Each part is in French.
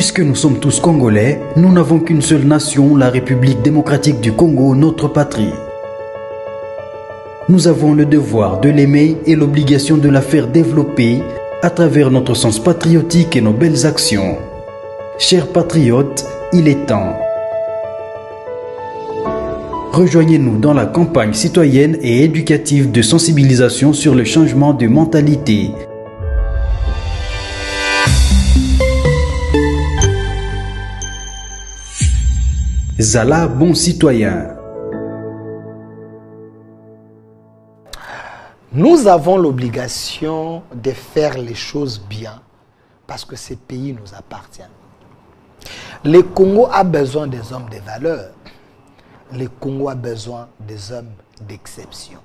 Puisque nous sommes tous Congolais, nous n'avons qu'une seule nation, la République démocratique du Congo, notre patrie. Nous avons le devoir de l'aimer et l'obligation de la faire développer à travers notre sens patriotique et nos belles actions. Chers patriotes, il est temps. Rejoignez-nous dans la campagne citoyenne et éducative de sensibilisation sur le changement de mentalité. Zala, bon citoyen. Nous avons l'obligation de faire les choses bien parce que ce pays nous appartient. Le Congo a besoin des hommes de valeur. Le Congo a besoin des hommes d'exception.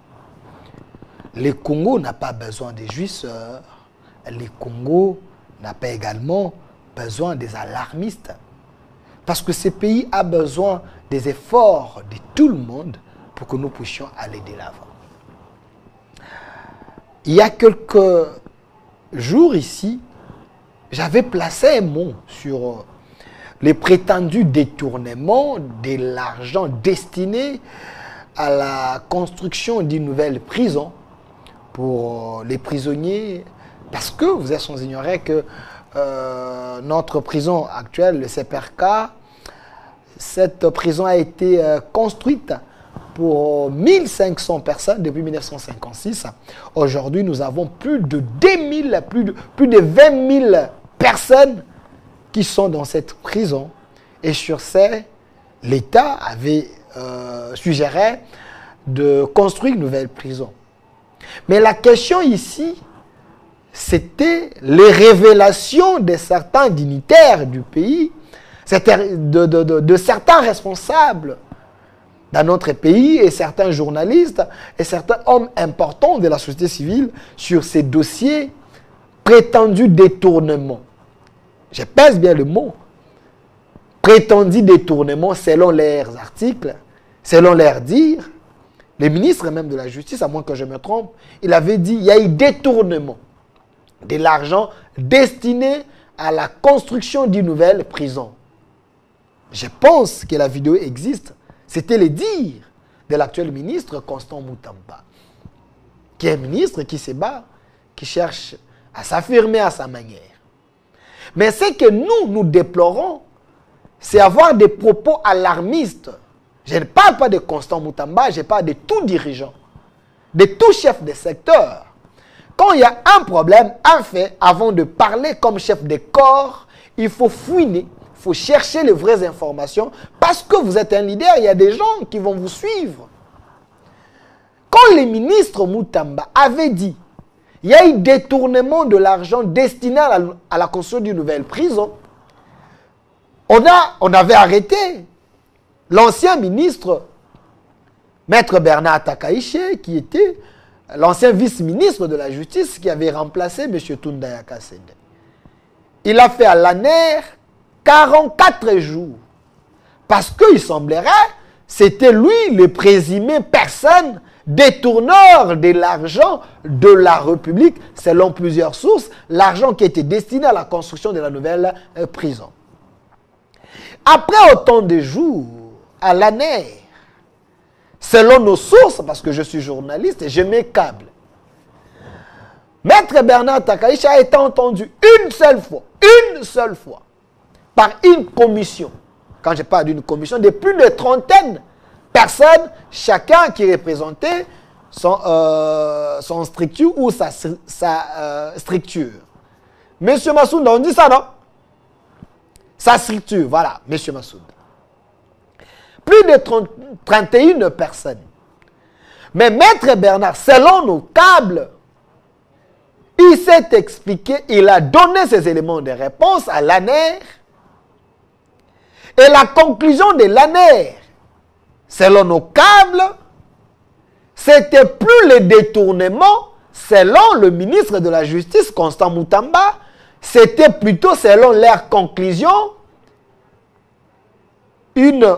Le Congo n'a pas besoin des jouisseurs. Le Congo n'a pas également besoin des alarmistes. Parce que ce pays a besoin des efforts de tout le monde pour que nous puissions aller de l'avant. Il y a quelques jours ici, j'avais placé un mot sur les prétendus détournements de l'argent destiné à la construction d'une nouvelle prison pour les prisonniers. Parce que vous êtes sans ignorer que notre prison actuelle, le CPRK, cette prison a été construite pour 1500 personnes depuis 1956. Aujourd'hui, nous avons plus de 2000, plus de 20 000 personnes qui sont dans cette prison. Et sur ces, l'État avait suggéré de construire une nouvelle prison. Mais la question ici, c'était les révélations de certains dignitaires du pays, de certains responsables dans notre pays et certains journalistes et certains hommes importants de la société civile sur ces dossiers prétendus détournements. Je pèse bien le mot. Prétendus détournements selon leurs articles, selon leurs dires. Le ministre même de la Justice, à moins que je me trompe, il avait dit qu'il y a eu détournement de l'argent destiné à la construction d'une nouvelle prison. Je pense que la vidéo existe. C'était les dires de l'actuel ministre Constant Moutamba, qui est un ministre qui se bat, qui cherche à s'affirmer à sa manière. Mais ce que nous déplorons, c'est avoir des propos alarmistes. Je ne parle pas de Constant Moutamba, je parle de tout dirigeant, de tout chef de secteur. Quand il y a un problème, un fait, avant de parler comme chef de corps, il faut fouiner. Il faut chercher les vraies informations parce que vous êtes un leader, il y a des gens qui vont vous suivre. Quand le ministre Moutamba avait dit il y a eu détournement de l'argent destiné à la construction d'une nouvelle prison, on avait arrêté l'ancien ministre, Maître Bernard Takaïché, qui était l'ancien vice-ministre de la Justice qui avait remplacé M. Tundaya Kasende. Il a fait à l'ANER 44 jours. Parce qu'il semblerait, c'était lui le présumé personne détourneur de l'argent de la République, selon plusieurs sources, l'argent qui était destiné à la construction de la nouvelle prison. Après autant de jours, à l'ANER, selon nos sources, parce que je suis journaliste et je m'accable, Maître Bernard Takaïcha a été entendu une seule fois, par une commission. Quand je parle d'une commission, de plus de 30 personnes, chacun qui représentait son structure ou sa structure. Monsieur Massoud, on dit ça, non? Sa structure, voilà, Monsieur Massoud. Plus de 31 personnes. Mais Maître Bernard, selon nos câbles, il s'est expliqué, il a donné ses éléments de réponse à l'ANER. Et la conclusion de l'ANER, selon nos câbles, c'était plus le détournement, selon le ministre de la Justice, Constant Moutamba, c'était plutôt, selon leur conclusion, une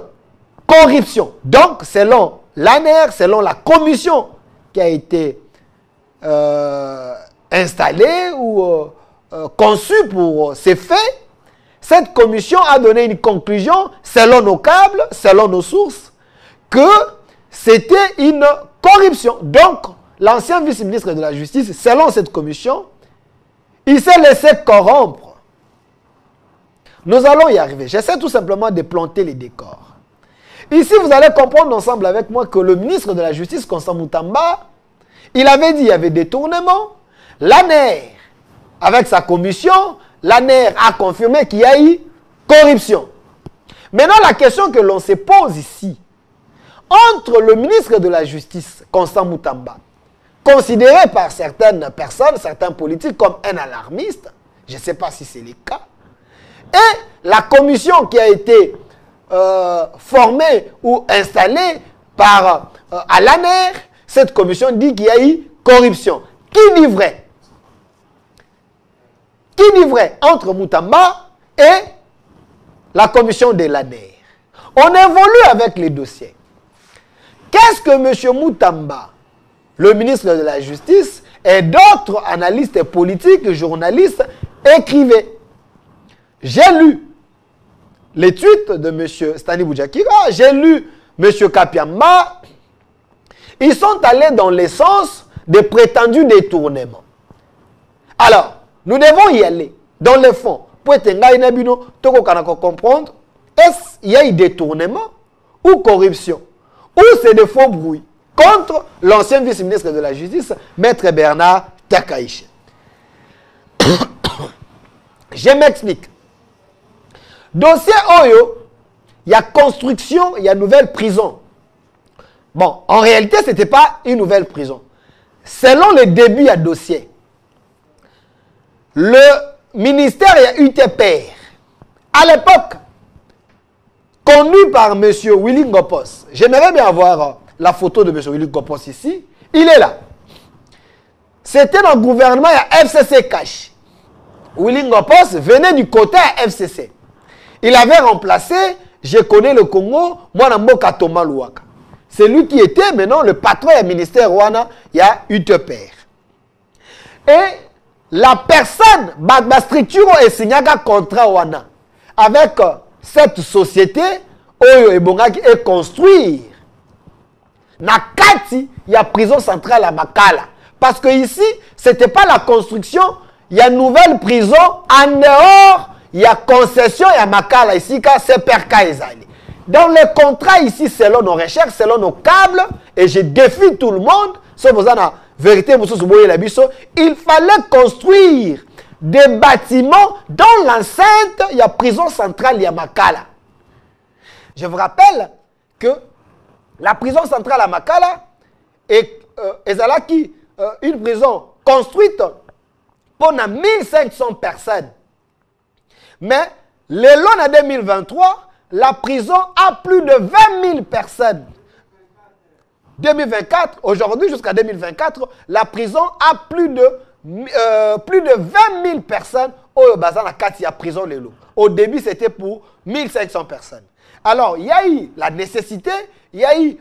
corruption. Donc, selon l'ANER, selon la commission qui a été installée ou conçue pour ces faits, cette commission a donné une conclusion, selon nos câbles, selon nos sources, que c'était une corruption. Donc, l'ancien vice-ministre de la Justice, selon cette commission, il s'est laissé corrompre. Nous allons y arriver. J'essaie tout simplement de planter les décors. Ici, vous allez comprendre ensemble avec moi que le ministre de la Justice, Constant Moutamba, il avait dit qu'il y avait détournement. L'ANER, avec sa commission, l'ANER a confirmé qu'il y a eu corruption. Maintenant, la question que l'on se pose ici, entre le ministre de la Justice, Constant Moutamba, considéré par certaines personnes, certains politiques comme un alarmiste, je ne sais pas si c'est le cas, et la commission qui a été formée ou installée par à l'ANER, cette commission dit qu'il y a eu corruption. Qui dit vrai? Qui dit vrai entre Moutamba et la commission de l'ANER? On évolue avec les dossiers. Qu'est-ce que M. Moutamba, le ministre de la Justice, et d'autres analystes politiques, journalistes, écrivaient? J'ai lu les tweets de M. Stani Boudiakira, j'ai lu M. Kapiamba. Ils sont allés dans le sens des prétendus détournements. Alors, nous devons y aller dans le fond. Pour comprendre, est-ce qu'il y a eu détournement ou corruption? Ou c'est des faux bruits contre l'ancien vice-ministre de la Justice, Maître Bernard Takaïche. Je m'explique. Dossier Oyo, il y a construction, il y a nouvelle prison. Bon, en réalité, ce n'était pas une nouvelle prison. Selon le début à dossier, le ministère il y a UTPR, à l'époque, conduit par M. Willy Ngopos. J'aimerais bien avoir la photo de M. Willy Ngopos ici. Il est là. C'était dans le gouvernement, il y a FCC Cash. Willy Ngopos venait du côté à FCC. Il avait remplacé, je connais le Congo, moi, Namboka Thomas Louaka. C'est lui qui était maintenant le patron du ministère Rwanda, il y a UTPR. Et la personne, la structure est signée un contrat Rwanda avec cette société, Oyo Ebongaki est construire. Nakati, il y a prison centrale à Makala. Parce que ici, ce n'était pas la construction, il y a une nouvelle prison en dehors. Il y a concession, il y a Makala ici, car c'est Perka Ezali. Dans les contrats ici, selon nos recherches, selon nos câbles, et je défie tout le monde, sauf vous en vérité, il fallait construire des bâtiments dans l'enceinte, il y a prison centrale, il y a Makala. Je vous rappelle que la prison centrale à Makala est une prison construite pour 1500 personnes. Mais le long en 2023, la prison a plus de 20 000 personnes. 2024, aujourd'hui jusqu'à 2024, la prison a plus de 20 000 personnes au Bazan à prison les loups. Au début, c'était pour 1500 personnes. Alors, il y a eu la nécessité, il y a eu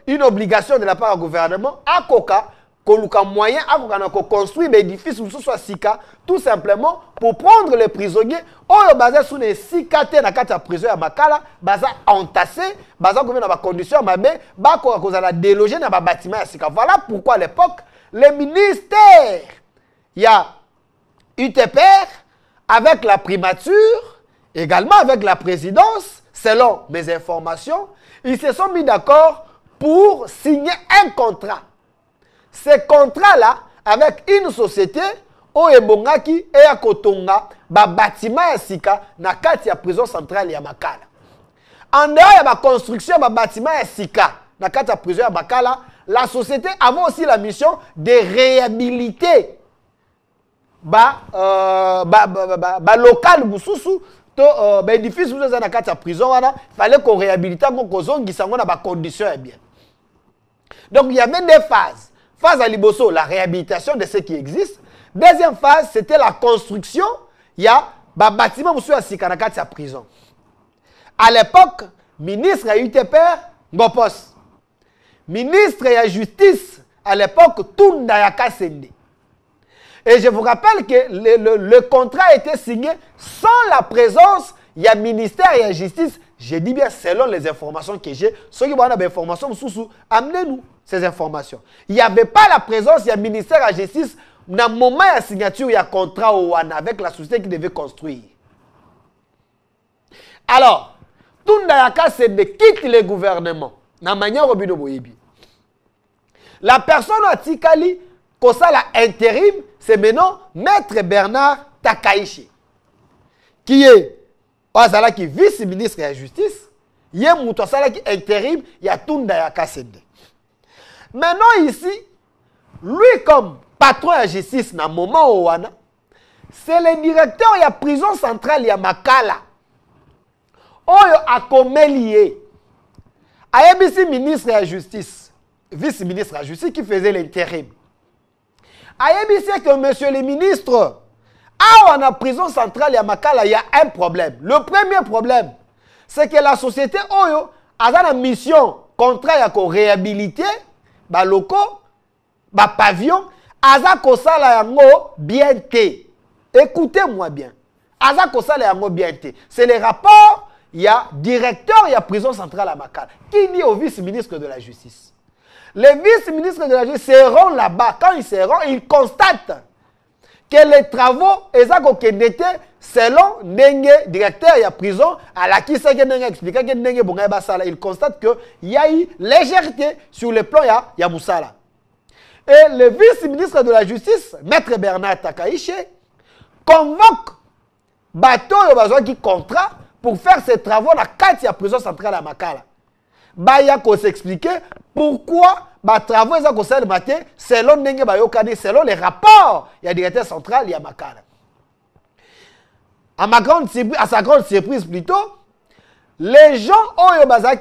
une obligation de la part du gouvernement à Koka, Koluka moyen à construire des édifices où ce soit Sika, tout simplement pour prendre les prisonniers, au basé sur les Sika, na kata prison à Makala, basé entassé, basé comme dans la condition, mais bako à la déloger dans le bâtiment à Sika. Voilà pourquoi à l'époque, les ministères, il y a UTPR, avec la primature, également avec la présidence, selon mes informations, ils se sont mis d'accord pour signer un contrat. Ce contrat-là, avec une société, Oyebongaki et à Kotonga, bâtiment à Sika, na kati ya prison centrale ya Makala. En dehors de la construction de bâtiment à Sika, na kati ya prison ya Makala, la société avait aussi la mission de réhabiliter local Boussoussou, édifice na kati ya prison, il fallait qu'on réhabilite, qu'on zongi sango na ba conditions bien. Donc il y avait des phases. Phase à Liboso, la réhabilitation de ce qui existe. Deuxième phase, c'était la construction. Il y a un bâtiment qui est à sa prison. À l'époque, ministre à UTPR, Ngopos. Ministre à Justice, à l'époque, Tunda Yaka Sende. Et je vous rappelle que le contrat a été signé sans la présence, il y a ministère et la justice. Je dis bien selon les informations que j'ai. Ceux qui ont des informations, amenez-nous ces informations. Il n'y avait pas la présence, il y a ministère et la justice. Dans le moment de la signature, il y a un contrat avec la société qui devait construire. Alors, tout le monde c'est de quitter le gouvernement. Dans la manière Robino Boyebi. La personne à Tikali, comme ça, l'intérim, c'est maintenant Maître Bernard Takaichi, qui est vice-ministre de la justice. Il y a un qui est intérim, il y a tout le monde. Maintenant, ici, lui, comme patron de la justice, dans le moment où c'est le directeur de la prison centrale de Makala. Oyo a comme lié. ABC ministre de la justice, vice-ministre de la justice qui faisait l'intérim. ABC que monsieur le ministre, à la prison centrale de Makala, il y a un problème. Le premier problème, c'est que la société Oyo a une mission contrat à réhabiliter les locaux, les pavillons, aza kosala yango bien té. Écoutez-moi bien. Aza kosala yango bien té. C'est le rapport, il y a directeur, il y a prison centrale à Makala. Qui dit au vice-ministre de la justice? Les vice-ministres de la justice seront là-bas. Quand ils seront, ils constatent que les travaux, selon le directeur de la prison, à la qui s'est expliqué que il constate qu'il y a eu légèreté sur le plan de Moussala. Et le vice-ministre de la justice, Maître Bernard Takaichi, convoque bateau qui contrat pour faire ses travaux dans la prison centrale à Makala. Il y a s'expliquer pourquoi les travaux sont maté selon les rapports il y a directeur central il y a Makala. À sa grande surprise plutôt, les gens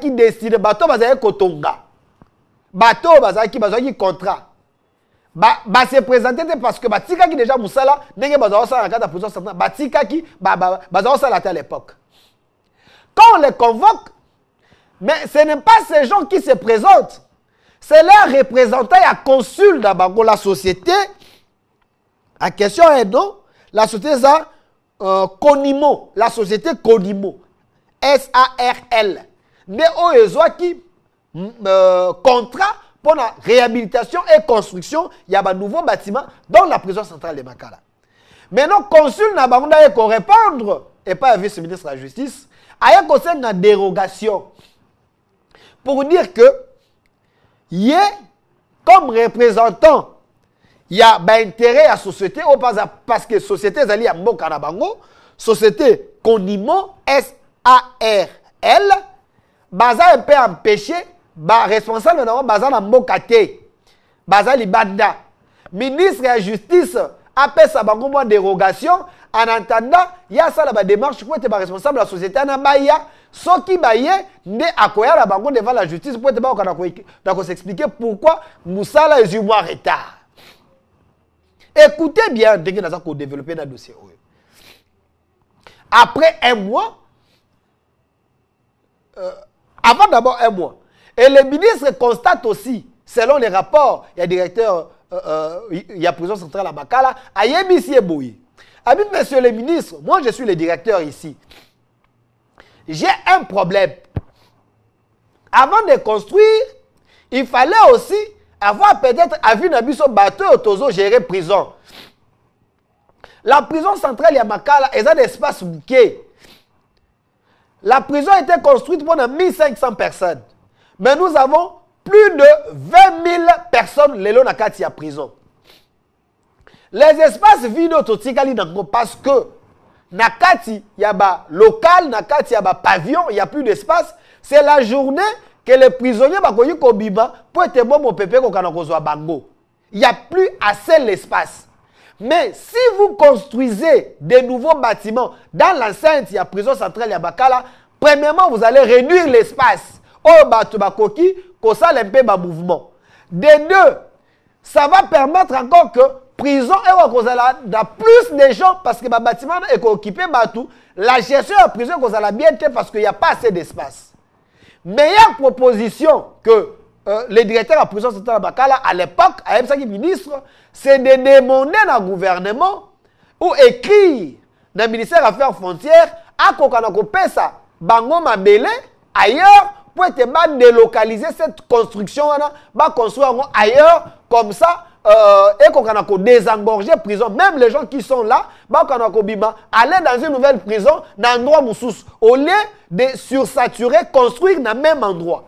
qui décident bateau kotonga bateau qui contrat se présenter parce que batika qui déjà musala ndenge bazosala na kata prison centrale batika qui bazosala à l'époque. Quand on les convoque, mais ce n'est pas ces gens qui se présentent. C'est leurs représentants et consul d'abord la société. La question est non. La société Konimo. La société Konimo. SARL. Des OESOA qui contrat pour la réhabilitation et construction. Il y a un nouveau bâtiment dans la prison centrale de Makala. Maintenant, consul n'a pas répondre. Et pas le vice-ministre de la justice. Il y a une dérogation. Pour dire que, il y a comme représentant, il y a intérêt à la société, parce que la société est à Mbokanabango, société Konimo, SARL, baza un peu empêché, responsable de baza Mbokate, baza Libanda, ministre de la justice, appelle sa bango dérogation, en attendant, il y a ça la démarche pour être responsable de la société, ce qui baye ne akoya la bango devant la justice pour être s'expliquer pourquoi Moussala est eu moins retard. Écoutez bien, dès que nous avons développé notre dossier. Après un mois, avant d'abord un mois, et le ministre constate aussi, selon les rapports, il y a directeur, il y a prison centrale à Makala, à Yébissi et Boui. Monsieur le ministre, moi je suis le directeur ici. J'ai un problème. Avant de construire, il fallait aussi avoir peut-être avis d'un bateau autozo gérer prison. La prison centrale de Makala est un espace bouquet. La prison a été construite pour 1500 personnes. Mais nous avons plus de 20 000 personnes lélo na kati ya prison. Les espaces vides autotikali parce que nakati yaba local, nakati yaba pavillon, il n'y a plus d'espace. C'est la journée que les prisonniers bakoyi kobiba pour être bon mon pépé ko kana kozwa bango. Il n'y a plus assez l'espace. Mais si vous construisez des nouveaux bâtiments dans l'enceinte, il y a prison centrale ya Bakala, premièrement vous allez réduire l'espace. Oh batu bakoki kosala un peu ba mouvement. De deux, ça va permettre encore que prison et dans plus de gens parce que le bâtiment est occupé partout. La gestion de la prison est bien parce qu'il n'y a pas assez d'espace. Meilleure proposition que le directeur à prison centrale Makala, à l'époque, à MSAKI ministre, c'est de demander dans le gouvernement ou écrire dans le ministère des Affaires frontières à Kokanako Pesa, Bango Mabele, ailleurs, pour être délocaliser cette construction, construire ailleurs, comme ça, et qu'on a désengorger prison. Même les gens qui sont là, aller dans une nouvelle prison, dans un endroit moussous, au lieu de sursaturer, construire dans le même endroit.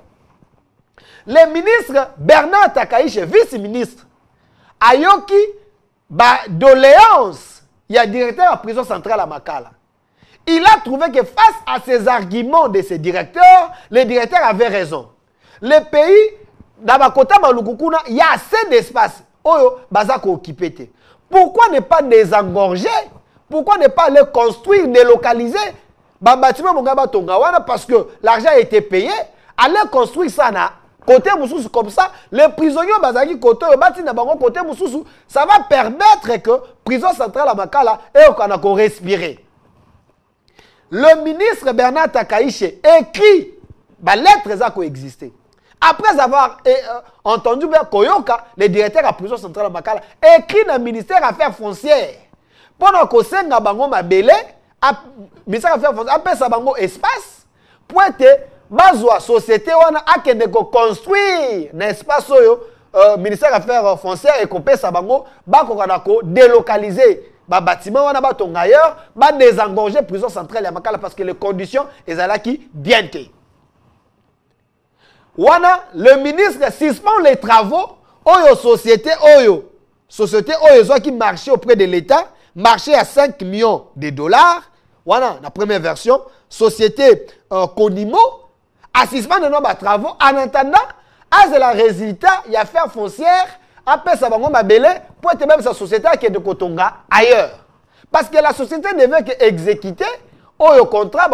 Le ministre Bernard Takaïche, vice-ministre, Ayoki, doléance, il y a directeur à la prison centrale à Makala. Il a trouvé que face à ces arguments de ces directeurs, les directeurs avaient raison. Le pays, dans le côté Malukukuna, il y a assez d'espace. Pourquoi ne pas désengorger? Pourquoi ne pas les construire, délocaliser? Parce que l'argent a été payé. Aller construire ça côté Moussous comme ça, les prisonniers côté ça va permettre que la prison centrale à Makala ait respirer. Le ministre Bernard Takaïche écrit les lettres qui existaient. Après avoir entendu Koyoka, le directeur de la prison centrale de Makala, écrit dans le ministère des Affaires foncières. Pendant que Senga Bango Mabele, le ministère des Affaires foncières, après ça Bango espace, pour être la société a construire un espace le ministère des Affaires foncières et qu'on peut Bango, délocaliser. Bâtiment wana batonga ailleurs, désengorger la prison centrale de Makala parce que les conditions sont bien. Wana, le ministre suspend les travaux aux sociétés qui marchaient auprès de l'État, marchaient à 5 millions de dollars. Wana, la première version, société Konimo, a suspendre nos travaux en attendant, à le résultat, il y a affaire foncière, après ça va m'abelé pour être même sa société qui est de Kotonga ailleurs. Parce que la société devait exécuter au contrat,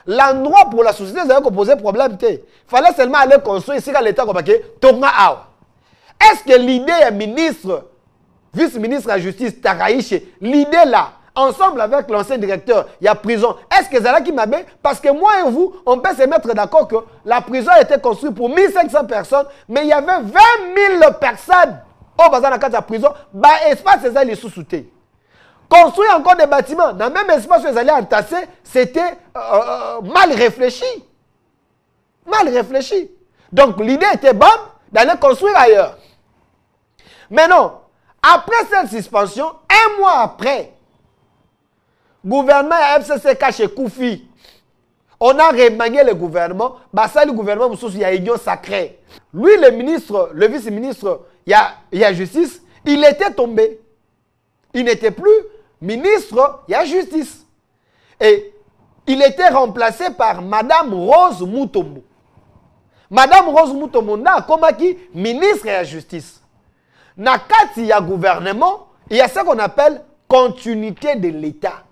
l'endroit pour la société, ça va poser problème. Il fallait seulement aller construire ici à l'État comme Tonga Awa. Est-ce que l'idée est ministre, vice-ministre de la Justice, Takaïche, l'idée là, ensemble avec l'ancien directeur, il y a prison. Est-ce que c'est là qui m'a dit? Parce que moi et vous, on peut se mettre d'accord que la prison a été construite pour 1500 personnes, mais il y avait 20 000 personnes au bazar de la prison, espace c'est ça les sous-soutés. Construire encore des bâtiments dans le même espace où ils allaient entasser, c'était mal réfléchi. Mal réfléchi. Donc l'idée était bonne d'aller construire ailleurs. Mais non, après cette suspension, un mois après, gouvernement FCC chez Koufi, on a remanié le gouvernement, ça le gouvernement, il y a union sacrée. Lui, le ministre, le vice-ministre, il y a justice, il était tombé. Il n'était plus ministre, il y a justice. Et il était remplacé par Madame Rose Mutombo. Madame Rose Mutombo, comme qui ministre de la justice. Nakati, il y a gouvernement, il y a ce qu'on appelle continuité de l'État.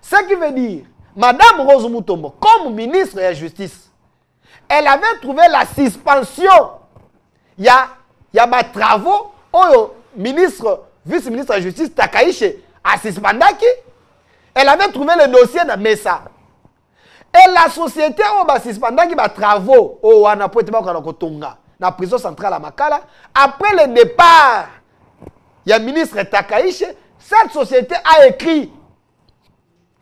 Ce qui veut dire, Madame Rose Mutombo, comme ministre de la justice, elle avait trouvé la suspension. Il y a des travaux, ministre, vice-ministre de la justice, Takaïche, à suspendaki. Elle avait trouvé le dossier dans Mesa. Et la société a suspendu des travaux dans la prison centrale à Makala. Après le départ, il y a le ministre Takaïche. Cette société a écrit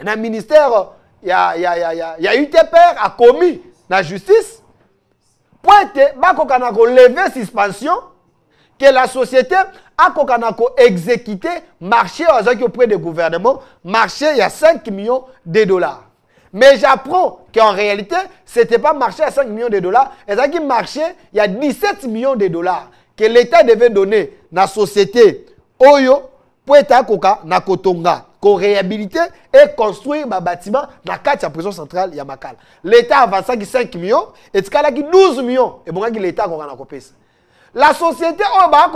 dans le ministère, il y a UTPR, a commis la justice pour lever suspension que la société a exécuté marché auprès du gouvernement, marché il y a 5 millions de dollars. Mais j'apprends qu'en réalité, ce n'était pas marché à 5 millions de dollars, et marché il y a 17 millions de dollars que l'État devait donner à la société Oyo pour être na Kotonga, pour réhabiliter et construire un bâtiment dans la prison centrale Yamakal. L'État avance 5 millions et 12 millions. Et bon, l'État a coupé ça. La société, la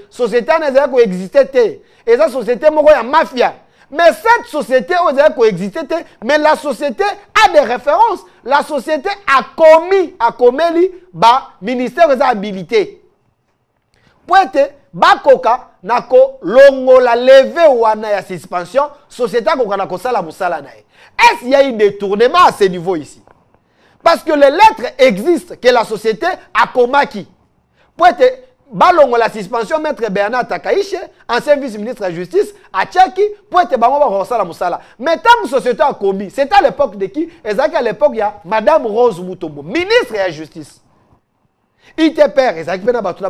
société n'a pas existé. Et la société a mafia. Mais cette société a coexisté, mais la société a des références. La société a commis le ministère des habilités. Pour être bakoka nako longo la levé wana ya suspension, société ko kana ko sala musala na. Est-ce qu'il y a eu détournement à ce niveau ici? Parce que les lettres existent, que la société a comaki. Pour être balongo la suspension, maître Bernard Takaïche, ancien vice-ministre de la justice, à Tchaki, pour être balongo la Moussala. Mais tant que la société a commis, c'était à l'époque de qui? Exactement à l'époque, il y a Madame Rose Mutombo, ministre de la justice. Il était père, exactement, il y a Baton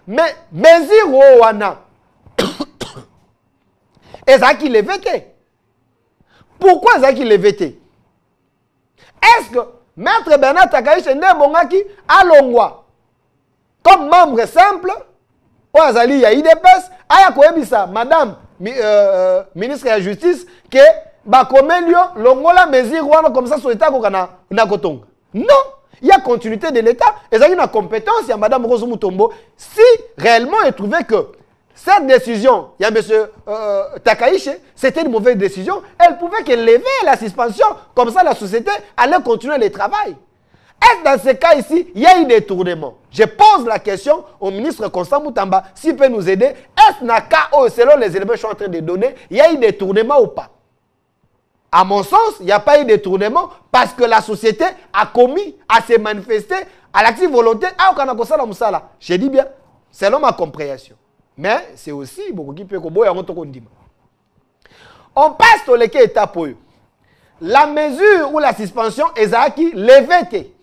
mais mesure wana ezaki le vete. Pourquoi ezaki le vete? Est-ce que maître Bernard Takaïche nde bongaki alongwa comme membre simple ou azali ya IDPS aya koyebisa madame ministre de la justice que bakomelio longola mesure wana comme ça société ko kana na kotonga? Non. Il y a continuité de l'État. Et ça, il y a une compétence. Il y a Mme Rose Mutombo. Si réellement il trouvait que cette décision, il y a M. Takaïche, c'était une mauvaise décision, elle pouvait que lever la suspension. Comme ça, la société allait continuer le travail. Est-ce dans ce cas ici, il y a un détournement? Je pose la question au ministre Constant Moutamba, s'il peut nous aider. Est-ce dans le cas où, selon les éléments que je suis en train de donner, il y a un détournement ou pas? À mon sens, il n'y a pas eu de détournement parce que la société a commis à se manifester à l'active volonté. Je dis bien, selon ma compréhension. Mais c'est aussi beaucoup qui peut on passe sur les étapes. La mesure ou la suspension est levée.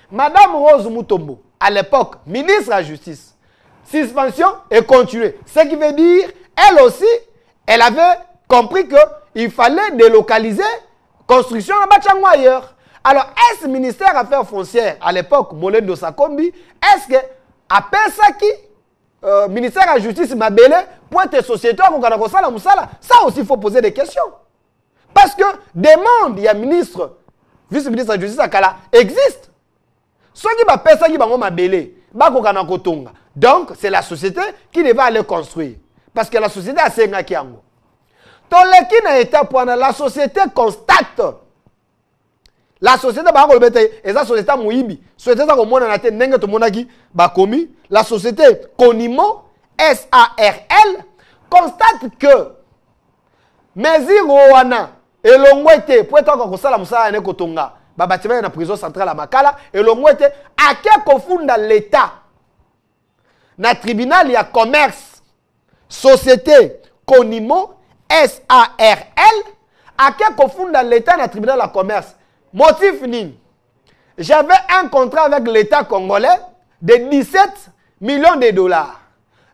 Madame Rose Mutombo, à l'époque, ministre de la Justice, suspension est continuée. Ce qui veut dire, elle aussi, elle avait compris que il fallait délocaliser construction à ailleurs. Alors, est-ce le ministère des Affaires foncières, à l'époque, Molendo Sakombi, est-ce que, après ça, qui, ministère de la Justice m'a belé, pour être société, ça aussi, il faut poser des questions. Parce que, demande, il y a ministre, vice-ministre de la Justice, Akala, existe. Ceux qui m'appellent ça, qui m'a belé, donc, c'est la société qui devait aller construire. Parce que la société a 5 ans. La société constate. La société, la société Konimo, SARL, constate que mesure wana elongwete pour être encore ça la musala ne kotonga ba bâtiment na prison centrale à Makala elongwete ake kofunda l'état na tribunal ya commerce société Konimo SARL, à quel confond dans l'État dans le tribunal de commerce? Motif ni. J'avais un contrat avec l'État congolais de 17 millions de dollars.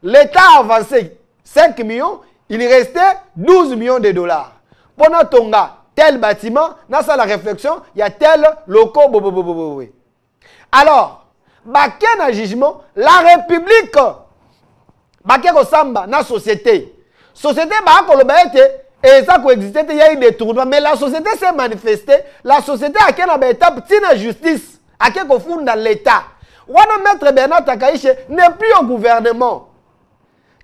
L'État a avancé 5 millions, il restait 12 millions de dollars. Pendant Tonga, tel bâtiment, dans la réflexion, il y a tel loco. Alors, baken un jugement, la République, baken samba, dans la société. Société, et ça coexistait, il y a eu des tournois, mais la société s'est manifestée. La société a quelle étape, la justice, à quel fond dans l'État. Wana maître Bernard Takaïche n'est plus au gouvernement.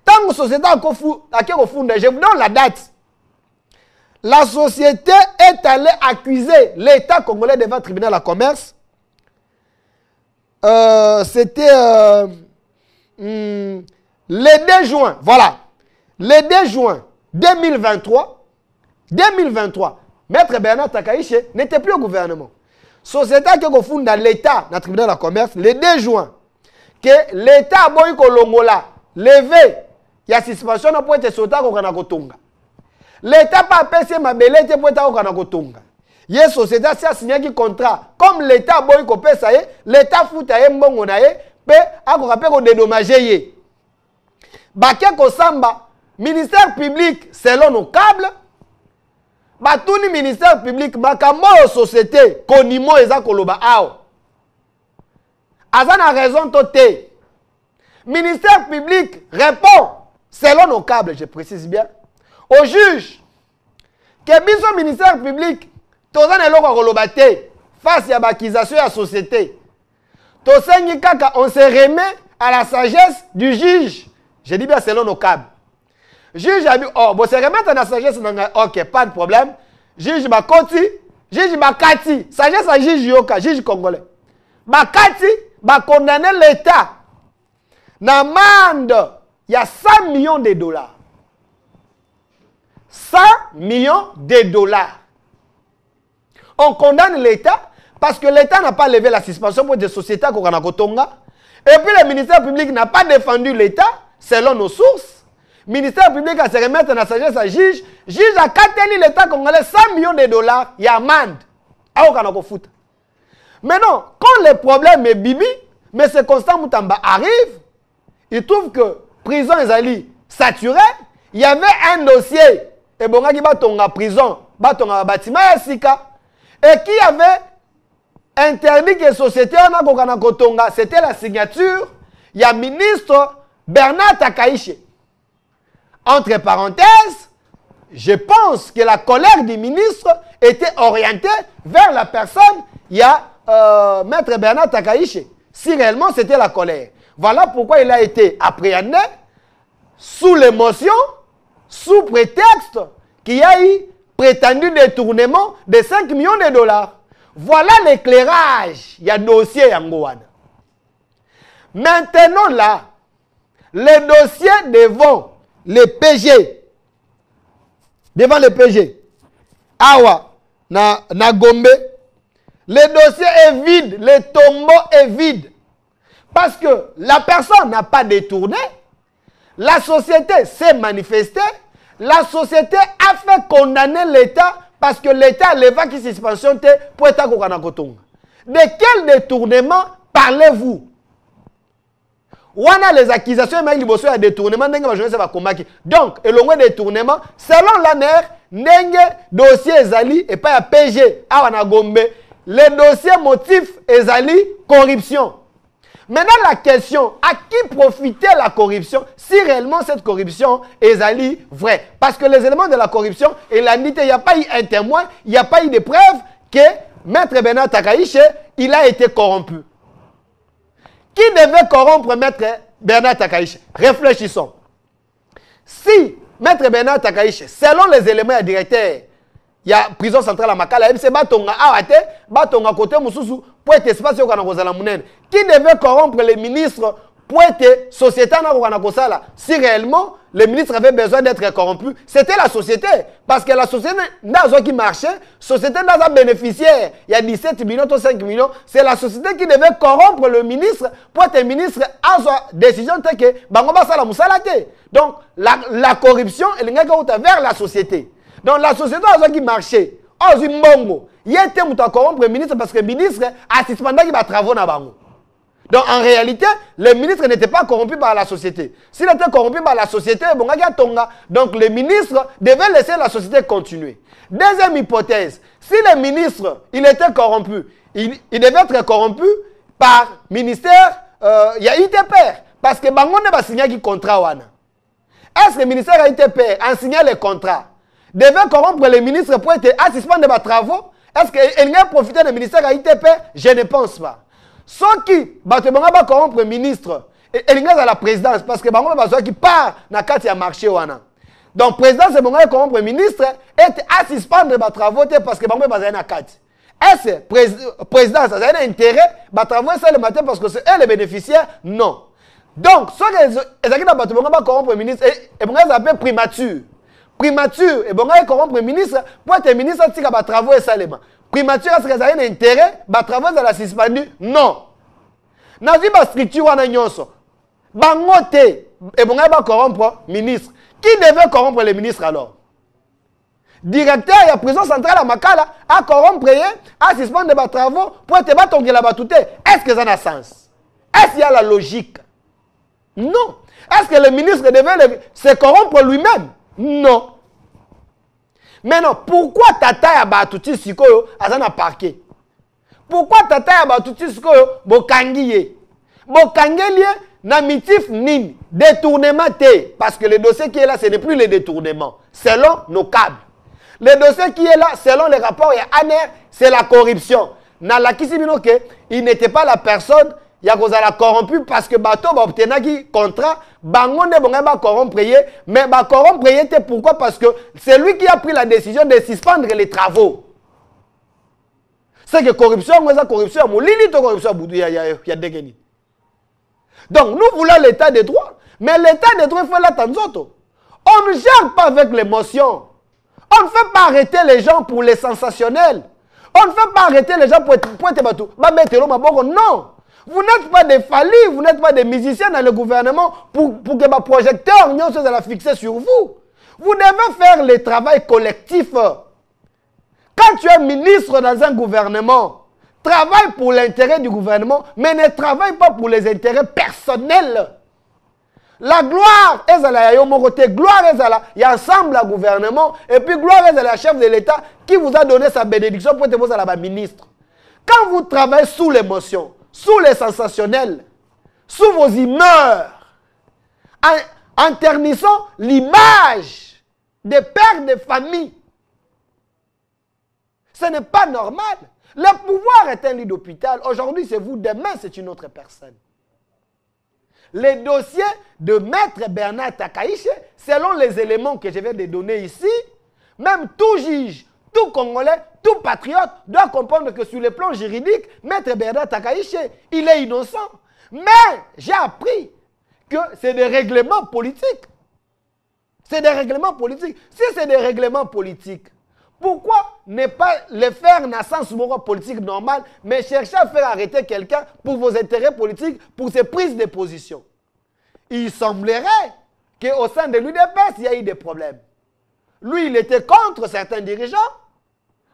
Tant que la société a quel fond, je vous donne la date. La société est allée accuser l'État congolais devant le tribunal de commerce. C'était le 2 juin, voilà. Le 2 juin 2023, maître Bernard Takaïche n'était plus au gouvernement. Société qui est fondée dans l'État, dans le tribunal de commerce, le 2 juin, que l'État a boy kolongola, levé, il y a suspension pour être sauté au Kanakotonga. L'État pas payé ma belette pour être au Kanakotonga. Il y a une société qui a signé un contrat. Comme l'État a boy kopé ça, l'État fout à mbongo na ye, pe a ko rappel ko dédommager. Baké ko samba. Ministère public, selon nos câbles, Batouni ministère public, Makambo société, Konimo Eza Koloba Ao. Azana raison toté. Ministère public répond, selon nos câbles, je précise bien, au juge, que biso ministère public, Tozan Eloko Kolobate, face à l'accusation de la société. Tosengi Kaka, on se remet à la sagesse du juge. Je dis bien selon nos câbles. Juge a dit, oh, bon, c'est remettre à la sagesse, ok, pas de problème. Juge Bakoti, juge Bakati, sagesse à juge Yoka, juge congolais. Bakati, va condamner l'État. N'amende, il y a 100 millions de dollars. 100 millions de dollars. on condamne l'État parce que l'État n'a pas levé la suspension pour des sociétés à Kokanakotonga. Et puis le ministère public n'a pas défendu l'État, selon nos sources. Le ministère public a se remettre dans la sagesse à juge. Juge a cateli l'État congolais 100 millions de dollars. Il y a amende. Maintenant, quand le problème est bibi, M. Constant Moutamba arrive, il trouve que prison est saturée. Il y avait un dossier, et bon, qui va tomber en prison, va tomber en bâtiment, et qui avait interdit que la société c'était la signature, il y a ministre Bernard Takaïche. Entre parenthèses, je pense que la colère du ministre était orientée vers la personne, il y a maître Bernard Takaïche. Si réellement c'était la colère. Voilà pourquoi il a été appréhendé sous l'émotion, sous prétexte qu'il y a eu prétendu détournement de 5 millions de dollars. Voilà l'éclairage. Il y a dossier Yangoana. Maintenant là, les dossiers devant les PG. Devant les PG. Awa, na Gombe. Le dossier est vide. Le tombeau est vide. Parce que la personne n'a pas détourné. La société s'est manifestée. La société a fait condamner l'État parce que l'État a levé qui suspension pour être Kokanakotonga. De quel détournement parlez-vous? On a les accusations, mais il y a détournement. Donc, et le détournement, selon l'ANER, Nenge dossier Ezali et pas à PG, à Wanagombe, les dossiers motifs Ezali, corruption. Maintenant, la question, à qui profitait la corruption si réellement cette corruption est vraie? Parce que les éléments de la corruption, il n'y a pas eu un témoin, il n'y a pas eu de preuves que Maître Bernard Takaïche, il a été corrompu. Qui devait corrompre Maître Bernard Takaïche? Réfléchissons. Si Maître Bernard Takaïche, selon les éléments du directeur, il y a prison centrale à Makala, c'est Batonga Awate, Batonga côté Moussousou, pour être espace au Kanakosala Mounen. Qui devait corrompre les ministres pour être société au Kanakosala? Si réellement les ministres avaient besoin d'être corrompus, c'était la société. Parce que la société n'a pas qui marchait, la société n'a pas bénéficiaire. Il y a 17 millions, 5 millions. C'est la société qui devait corrompre le ministre pour être ministre à sa décision telle que Bangoba Sala Moussalate. Donc la corruption, elle est vers la société. Donc la société a qui marchait. Il y a été corrompre le ministre parce que le ministre a suspendu les travaux dans Bango. Donc en réalité, le ministre n'était pas corrompu par la société. S'il était corrompu par la société, donc le ministre devait laisser la société continuer. Deuxième hypothèse, si le ministre il était corrompu, il devait être corrompu par ministère, il y a ITPR. Parce que Bango n'a pas signé un contrat. Est-ce que le ministère a ITPR a signé le contrat? Devait corrompre les ministres pour être assistant de mes travaux? Est-ce qu'il a profité du ministère à ITP? Je ne pense pas. Ce qui va corrompre le ministre, et il y a la présidence, parce que Bango qui part dans le cadre du marché. Donc, le président, c'est bon, corrompre le ministre, et assistant de mes travaux, parce que Bango est dans le cadre. Est-ce que le président a un intérêt de travailler ça le matin parce que c'est eux les bénéficiaires? Non. Donc, ce qui va corrompre le ministre, et bon, ça s'appelle primature. Primature, et bon, corrompre le ministre, pour être ministre, il va travailler ça le matin. Primature, est-ce que ça a un intérêt de travailler dans la suspendu? Non. Dans une structure, on a une bangote, et bon, va corrompre le ministre. Qui devait corrompre le ministre alors? Directeur de la prison centrale à Makala a corrompre, a suspendre des travaux pour être battu la batute. Est-ce que ça a sens? Est-ce qu'il y a la logique? Non. Est-ce que le ministre devait se corrompre lui-même? Non. Maintenant, pourquoi Tata ya batuti sikoyo azana parquet? Pourquoi Tata ya batuti sikoyo bokangiye? Bokangiye na mitif nini? Détournement té. Parce que le dossier qui est là, ce n'est plus le détournement. Selon nos câbles. Le dossier qui est là, selon les rapports, il y a ANER, c'est la corruption. Dans la Kissimino, il n'était pas la personne, il y a la corrompu parce que bateau va obtenir un contrat, bango ne bon ba corrompre, mais ba corrompre pourquoi? Parce que c'est lui qui a pris la décision de suspendre les travaux. C'est que corruption, moi ça corruption, mon lili to corruption boudou ya dégeni. Donc nous voulons l'état de droit, mais l'état de droit il faut la tanzoto. On ne gère pas avec l'émotion. On ne fait pas arrêter les gens pour les sensationnels. On ne fait pas arrêter les gens pour être bateau. Non. Vous n'êtes pas des falis, vous n'êtes pas des musiciens dans le gouvernement pour que ma projecteur n'y soit la fixer sur vous. Vous devez faire le travail collectif. Quand tu es ministre dans un gouvernement, travaille pour l'intérêt du gouvernement, mais ne travaille pas pour les intérêts personnels. La gloire est à la Yomorote, gloire est à la, il y a ensemble le gouvernement, et puis gloire est à la chef de l'État qui vous a donné sa bénédiction pour être vous à la ministre. Quand vous travaillez sous l'émotion, sous les sensationnels, sous vos humeurs, en ternissant l'image des pères de famille, ce n'est pas normal. Le pouvoir est un lit d'hôpital. Aujourd'hui, c'est vous. Demain, c'est une autre personne. Les dossiers de Maître Bernard Takaïche, selon les éléments que je viens de donner ici, même tout juge, tout Congolais, tout patriote doit comprendre que sur le plan juridique, Maître Bernard Takaïche, il est innocent. Mais j'ai appris que c'est des règlements politiques. C'est des règlements politiques. Si c'est des règlements politiques, pourquoi ne pas les faire dans un sens politique normal, mais chercher à faire arrêter quelqu'un pour vos intérêts politiques, pour ses prises de position? Il semblerait qu'au sein de l'UDPS, il y a eu des problèmes. Lui, il était contre certains dirigeants,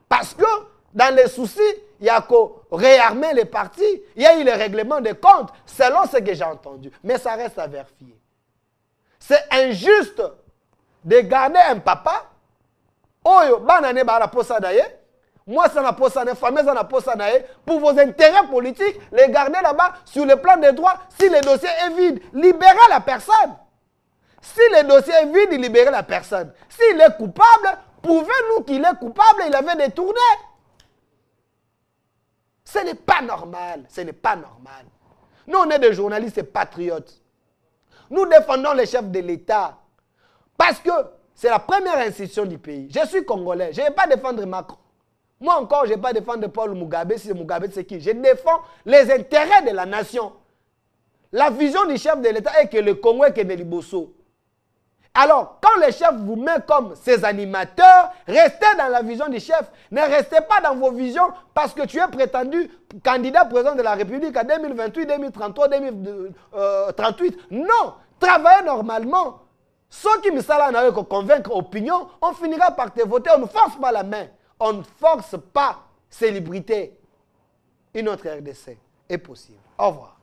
parce que dans les soucis, il y a qu'à réarmer les partis, il y a eu les règlements de comptes, selon ce que j'ai entendu. Mais ça reste à vérifier. C'est injuste de garder un papa. Oyo, banane bara posa daye. Moi, ça n'a pas ça, famille, ça n'a pas ça daye. Pour vos intérêts politiques, les garder là-bas sur le plan des droits. Si le dossier est vide, libérez la personne. Si le dossier est vide, libérez la personne. S'il est coupable, prouvez-nous qu'il est coupable et il avait détourné. Ce n'est pas normal. Ce n'est pas normal. Nous, on est des journalistes et patriotes. Nous défendons les chefs de l'État. Parce que c'est la première institution du pays. Je suis Congolais. Je ne vais pas défendre Macron. Moi encore, je ne vais pas défendre Paul Mugabe. Si Mugabe, c'est qui? Je défends les intérêts de la nation. La vision du chef de l'État est que le Congo est Kennedy Bosso. Alors, quand le chef vous met comme ses animateurs, restez dans la vision du chef. Ne restez pas dans vos visions parce que tu es prétendu candidat président de la République en 2028, 2033, 2038. Non, travaillez normalement. Ceux qui me savent convaincre opinion, on finira par te voter. On ne force pas la main. On ne force pas célébrité. Une autre RDC est possible. Au revoir.